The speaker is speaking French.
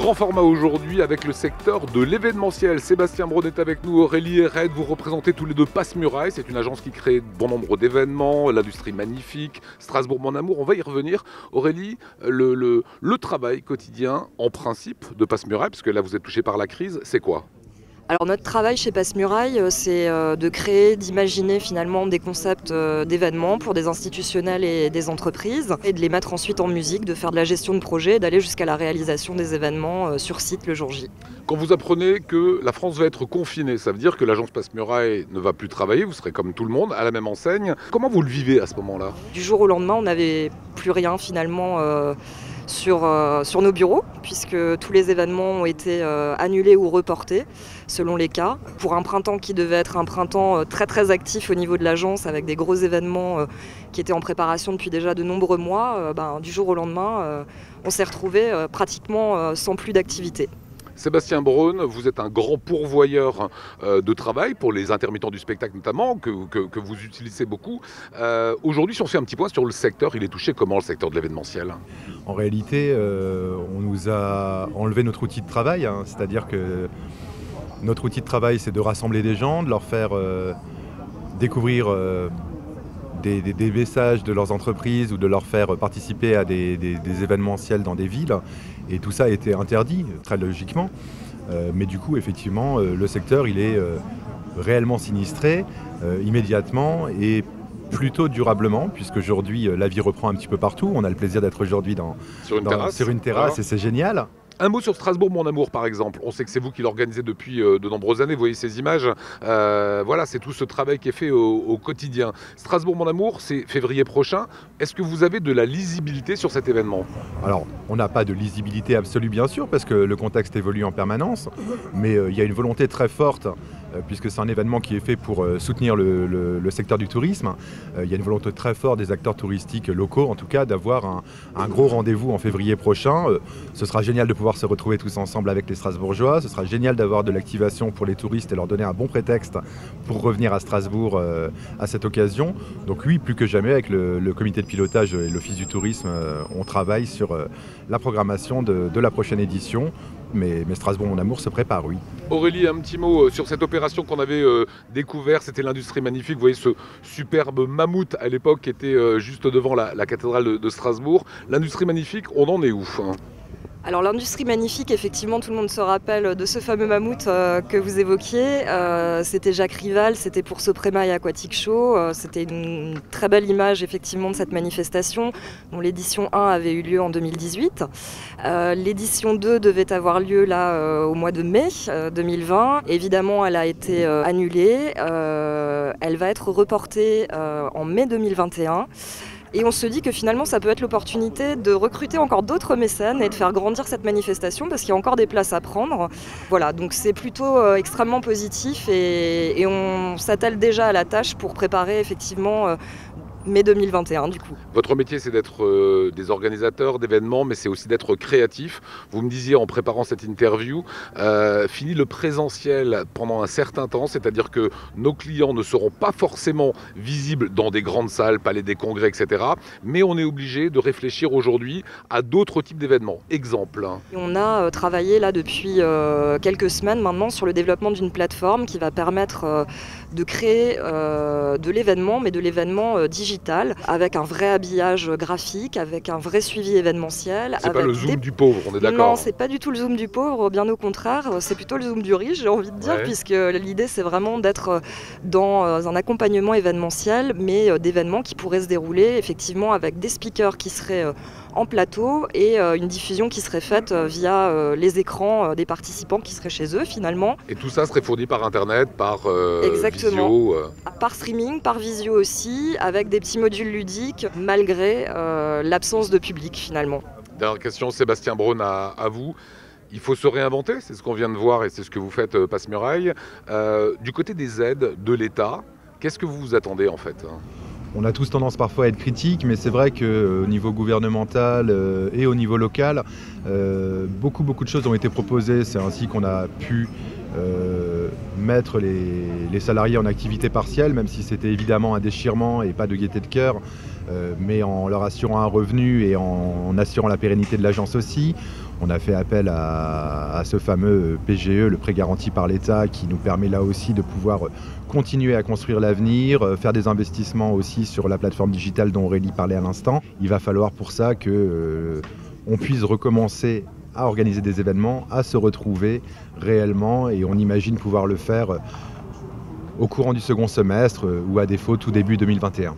Grand format aujourd'hui avec le secteur de l'événementiel. Sébastien Braun est avec nous, Aurélie et Red, vous représentez tous les deux Passe-Muraille. C'est une agence qui crée bon nombre d'événements, l'industrie magnifique, Strasbourg mon amour. On va y revenir. Aurélie, le travail quotidien en principe de Passe-Muraille, parce que là vous êtes touché par la crise, c'est quoi ? Alors notre travail chez Passe-Muraille, c'est de créer, d'imaginer finalement des concepts d'événements pour des institutionnels et des entreprises et de les mettre ensuite en musique, de faire de la gestion de projet et d'aller jusqu'à la réalisation des événements sur site le jour J. Quand vous apprenez que la France va être confinée, ça veut dire que l'agence Passe-Muraille ne va plus travailler, vous serez comme tout le monde à la même enseigne. Comment vous le vivez à ce moment-là ? Du jour au lendemain, on n'avait plus rien finalement sur nos bureaux, puisque tous les événements ont été annulés ou reportés, selon les cas. Pour un printemps qui devait être un printemps très très actif au niveau de l'agence, avec des gros événements qui étaient en préparation depuis déjà de nombreux mois, du jour au lendemain, on s'est retrouvé pratiquement sans plus d'activité. Sébastien Braun, vous êtes un grand pourvoyeur de travail pour les intermittents du spectacle notamment, que vous utilisez beaucoup. Aujourd'hui, si on fait un petit point sur le secteur, il est touché comment le secteur de l'événementiel ? En réalité, on nous a enlevé notre outil de travail, c'est-à-dire que notre outil de travail, c'est de rassembler des gens, de leur faire découvrir des messages de leurs entreprises ou de leur faire participer à des événementiels dans des villes. Et tout ça a été interdit, très logiquement. Mais du coup, effectivement, le secteur, il est réellement sinistré immédiatement et plutôt durablement, puisqu'aujourd'hui, la vie reprend un petit peu partout. On a le plaisir d'être aujourd'hui sur une terrasse et c'est génial. Un mot sur Strasbourg mon amour par exemple. On sait que c'est vous qui l'organisez depuis de nombreuses années, vous voyez ces images. Voilà, c'est tout ce travail qui est fait au quotidien. Strasbourg mon amour, c'est février prochain. Est-ce que vous avez de la lisibilité sur cet événement ? Alors, on n'a pas de lisibilité absolue bien sûr, parce que le contexte évolue en permanence, mais il y a une volonté très forte, puisque c'est un événement qui est fait pour soutenir le secteur du tourisme. Il y a une volonté très forte des acteurs touristiques locaux, en tout cas, d'avoir un gros rendez-vous en février prochain. Ce sera génial de pouvoir se retrouver tous ensemble avec les Strasbourgeois. Ce sera génial d'avoir de l'activation pour les touristes et leur donner un bon prétexte pour revenir à Strasbourg à cette occasion. Donc oui, plus que jamais, avec le comité de pilotage et l'Office du tourisme, on travaille sur la programmation de la prochaine édition. Mais Strasbourg mon amour se prépare, oui. Aurélie, un petit mot sur cette opération qu'on avait découvert, c'était l'industrie magnifique. Vous voyez ce superbe mammouth à l'époque qui était juste devant la cathédrale de Strasbourg. L'industrie magnifique, on en est où ? Alors l'industrie magnifique, effectivement, tout le monde se rappelle de ce fameux mammouth que vous évoquiez. C'était Jacques Rival, c'était pour ce Prémaille Aquatic Show. C'était une très belle image, effectivement, de cette manifestation, dont l'édition 1 avait eu lieu en 2018. L'édition 2 devait avoir lieu là au mois de mai 2020. Évidemment, elle a été annulée. Elle va être reportée en mai 2021. Et on se dit que finalement, ça peut être l'opportunité de recruter encore d'autres mécènes et de faire grandir cette manifestation parce qu'il y a encore des places à prendre. Voilà, donc c'est plutôt extrêmement positif et on s'attelle déjà à la tâche pour préparer effectivement mai 2021 du coup. Votre métier c'est d'être des organisateurs d'événements mais c'est aussi d'être créatif. Vous me disiez en préparant cette interview, fini le présentiel pendant un certain temps, c'est-à-dire que nos clients ne seront pas forcément visibles dans des grandes salles, palais des congrès, etc. Mais on est obligé de réfléchir aujourd'hui à d'autres types d'événements. Exemple. Et on a travaillé là depuis quelques semaines maintenant sur le développement d'une plateforme qui va permettre de créer de l'événement, mais de l'événement digital, avec un vrai habillage graphique, avec un vrai suivi événementiel. C'est pas le zoom du pauvre, on est d'accord ? Non, c'est pas du tout le zoom du pauvre, bien au contraire, c'est plutôt le zoom du riche, j'ai envie de dire, puisque l'idée c'est vraiment d'être dans un accompagnement événementiel, mais d'événements qui pourraient se dérouler effectivement avec des speakers qui seraient en plateau et une diffusion qui serait faite via les écrans des participants qui seraient chez eux finalement. Et tout ça serait fourni par internet, par Exactement. visio Par streaming, par visio aussi, avec des petits modules ludiques malgré l'absence de public finalement. Dernière question, Sébastien Braun, à vous. Il faut se réinventer, c'est ce qu'on vient de voir et c'est ce que vous faites Passe-Muraille. Du côté des aides de l'État, qu'est-ce que vous vous attendez en fait ? On a tous tendance parfois à être critiques, mais c'est vrai qu'au niveau gouvernemental et au niveau local, beaucoup de choses ont été proposées. C'est ainsi qu'on a pu mettre les salariés en activité partielle, même si c'était évidemment un déchirement et pas de gaieté de cœur, mais en leur assurant un revenu et en assurant la pérennité de l'agence aussi. On a fait appel à ce fameux PGE, le prêt garanti par l'État, qui nous permet là aussi de pouvoir continuer à construire l'avenir, faire des investissements aussi sur la plateforme digitale dont Aurélie parlait à l'instant. Il va falloir pour ça qu'on puisse recommencer à organiser des événements, à se retrouver réellement, et on imagine pouvoir le faire au courant du second semestre ou à défaut tout début 2021.